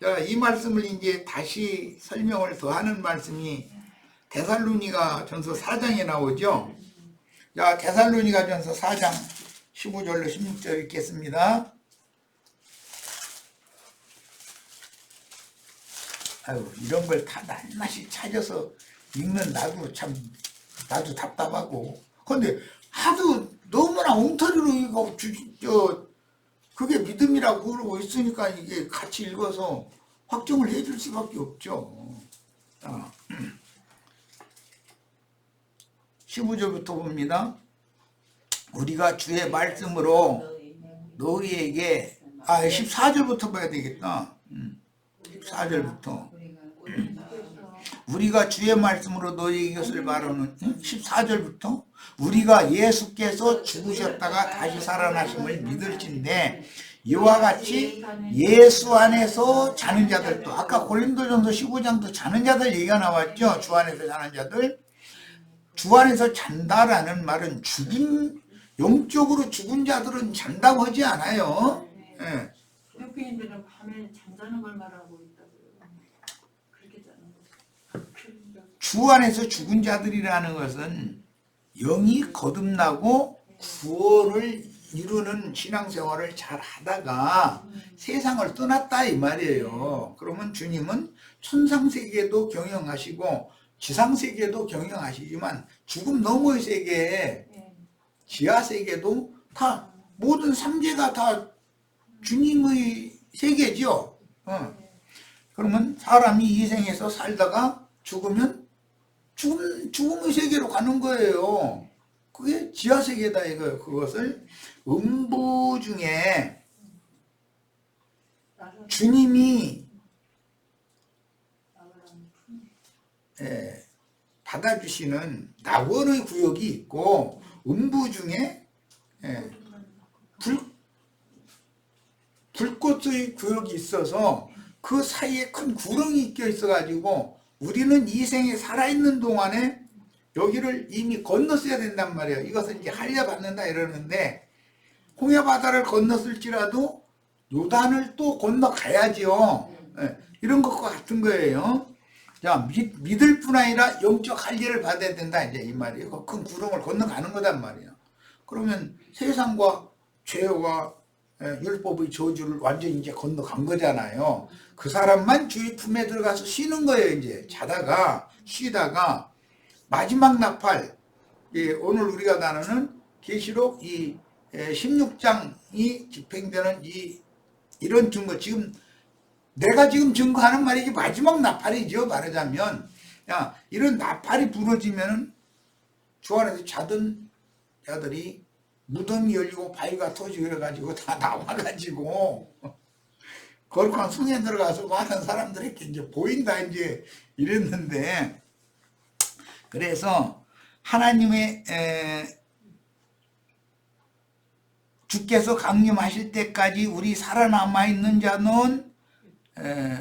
[SPEAKER 1] 자, 이 말씀을 이제 다시 설명을 더 하는 말씀이 데살로니가 전서 4장에 나오죠. 자, 데살로니가 전서 4장 15절로 16절 읽겠습니다. 아유, 이런 걸 다 낱낱이 찾아서 읽는 나도 답답하고. 근데 하도 너무나 엉터리로 이거 그게 믿음이라고 그러고 있으니까 이게 같이 읽어서 확정을 해줄 수밖에 없죠. 자, 15절부터 봅니다. 우리가 주의 말씀으로 너희에게 14절부터 봐야 되겠다. 14절부터 우리가 주의 말씀으로 너희에게 이것을 말하는 14절부터 우리가 예수께서 죽으셨다가 다시 살아나심을 믿을진데 이와 같이 예수 안에서 자는 자들도 아까 고린도전서 15장도 자는 자들 얘기가 나왔죠. 주 안에서 자는 자들. 주 안에서 잔다라는 말은 영적으로 죽은 자들은 잔다고 하지 않아요. 예.
[SPEAKER 2] 기독교인들은 밤에 잠자는 걸 말하고 있다고요. 그렇게 자는 거죠.
[SPEAKER 1] 주 안에서 죽은 자들이라는 것은 영이 거듭나고 구원을 이루는 신앙생활을 잘 하다가 세상을 떠났다 이 말이에요. 그러면 주님은 천상세계도 경영하시고 지상세계도 경영하시지만 죽음 너머의 세계, 지하세계도 다 모든 삼계가 다 주님의 세계죠. 그러면 사람이 이 생에서 살다가 죽으면 죽음의 세계로 가는 거예요. 그게 지하세계다 이거예요. 그것을 음부 중에 주님이 받아주시는 낙원의 구역이 있고 음부 중에 불꽃의 구역이 있어서 그 사이에 큰 구렁이 껴 있어 가지고 우리는 이 생에 살아있는 동안에 여기를 이미 건넜어야 된단 말이에요. 이것은 이제 할례받는다 이러는데 홍해바다를 건넜을지라도 요단을 또 건너가야지요. 이런 것과 같은 거예요. 자, 믿을 뿐 아니라 영적 할례를 받아야 된다 이제 이 말이에요. 그 큰 구름을 건너가는 거단 말이에요. 그러면 세상과 죄와 율법의 저주를 완전히 이제 건너간 거잖아요. 그 사람만 주의 품에 들어가서 쉬는 거예요. 이제 자다가 쉬다가 마지막 나팔, 오늘 우리가 나누는 계시록 이 16장이 집행되는 이런 증거, 지금 내가 지금 증거하는 말이 마지막 나팔이죠. 말하자면 이런 나팔이 부러지면 주 안에서 자던 자들이 무덤이 열리고 바위가 터지고 그래가지고 다 나와가지고 거룩한 성에 들어가서 많은 사람들에게 이제 보인다 이제 이랬는데, 그래서 하나님의 주께서 강림하실 때까지 우리 살아남아 있는 자는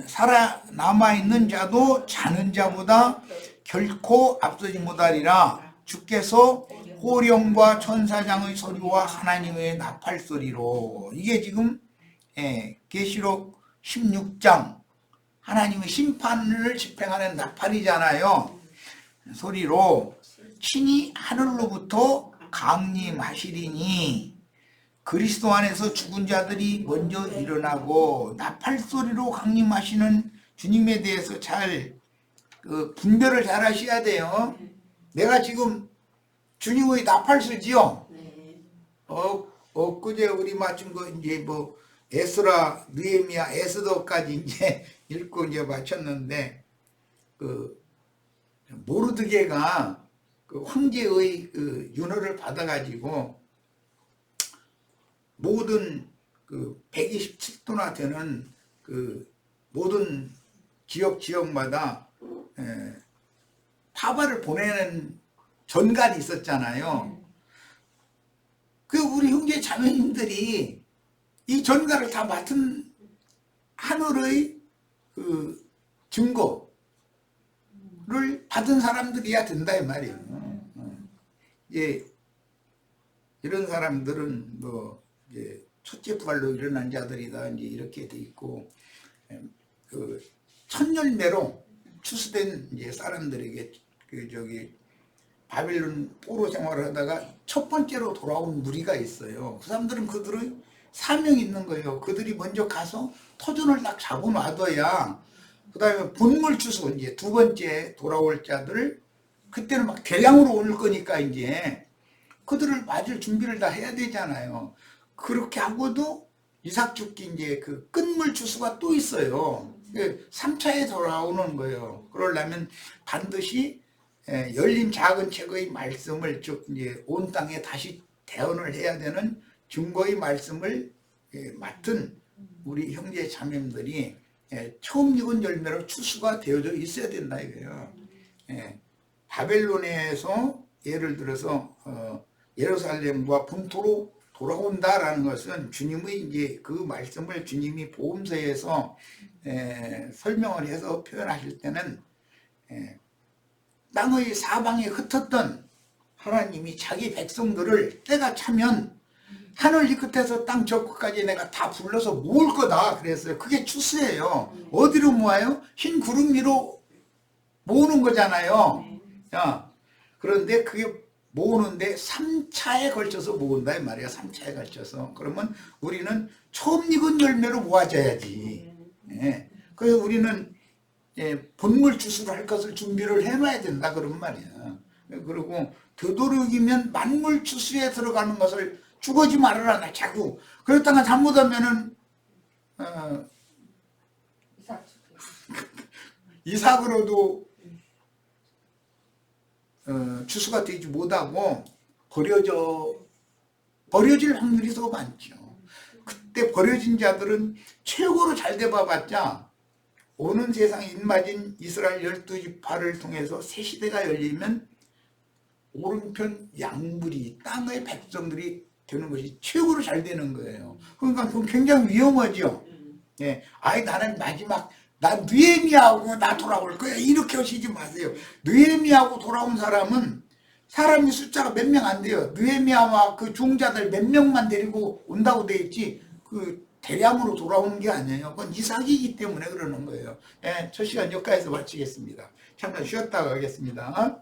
[SPEAKER 1] 살아남아 있는 자도 자는 자보다 결코 앞서지 못하리라. 주께서 호령과 천사장의 소리와 하나님의 나팔 소리로. 이게 지금 계시록 16장 하나님의 심판을 집행하는 나팔이잖아요. 소리로 친히 하늘로부터 강림하시리니 그리스도 안에서 죽은 자들이 먼저 일어나고. 나팔 소리로 강림하시는 주님에 대해서 잘 분별을 잘 하셔야 돼요. 내가 지금 주님의 나팔수지요. 엊그제 우리 맞춘 거 이제 뭐 에스라, 느헤미야, 에스더까지 이제 읽고 이제 마쳤는데 그 모르드게가 그 황제의 그 윤허를 받아가지고 모든 그 127도나 되는 그 모든 지역마다 파바를 보내는 전갈이 있었잖아요. 그 우리 형제 자매님들이 이 전갈을 다 맡은 하늘의 그 증거를 받은 사람들이야 된다 이 말이에요. 예, 이런 사람들은 뭐 이제 첫째 부활로 일어난 자들이다 이제 이렇게 돼 있고, 그 천열매로 추수된 이제 사람들에게 바빌론 포로 생활을 하다가 첫 번째로 돌아온 무리가 있어요. 그 사람들은 그들의 사명이 있는 거예요. 그들이 먼저 가서 터전을 딱 잡아놔둬야 그 다음에 본물 추수 이제 두 번째 돌아올 자들 그때는 막 대량으로 올 거니까 이제 그들을 맞을 준비를 다 해야 되잖아요. 그렇게 하고도 이삭 죽기 이제 그 끝물 추수가 또 있어요. 3차에 돌아오는 거예요. 그러려면 반드시 열린 작은 책의 말씀을 쭉 이제 온 땅에 다시 대언을 해야 되는 증거의 말씀을 맡은 우리 형제 자매들이 처음 익은 열매로 추수가 되어져 있어야 된다 이거예요. 바벨론에서 예를 들어서 예루살렘과 본토로 돌아온다라는 것은 주님의 이제 그 말씀을 주님이 복음서에서 설명을 해서 표현하실 때는 땅의 사방에 흩었던 하나님이 자기 백성들을 때가 차면 하늘 이 끝에서 땅 저 끝까지 내가 다 불러서 모을 거다 그랬어요. 그게 추수예요. 어디로 모아요? 흰 구름 위로 모으는 거잖아요. 그런데 그게 모으는데 3차에 걸쳐서 모은다 이 말이야. 3차에 걸쳐서. 그러면 우리는 처음 익은 열매로 모아져야지. 그래서 우리는 본물 추수를 할 것을 준비를 해놔야 된다 그런 말이야. 그리고 되도록이면 만물 추수에 들어가는 것을 죽어지 말아라 나 자꾸. 그렇다가 잘못하면은 이삭으로도 추수가 되지 못하고 버려질 확률이 더 많죠. 그때 버려진 자들은 최고로 잘 돼봐봤자 오는 세상 입맞은 이스라엘 12지파를 통해서 새 시대가 열리면 오른편 양물이 땅의 백성들이 되는 것이 최고로 잘 되는 거예요. 그러니까 그건 굉장히 위험하죠. 아이 나는 마지막 나 느헤미야하고 나 돌아올 거야 이렇게 하시지 마세요. 느헤미야하고 돌아온 사람은 사람이 숫자가 몇 명 안 돼요. 느헤미야와 그 종자들 몇 명만 데리고 온다고 돼 있지 그 대량으로 돌아오는 게 아니에요. 그건 이삭이기 때문에 그러는 거예요. 첫 시간 여기까지서 마치겠습니다. 잠깐 쉬었다가 가겠습니다.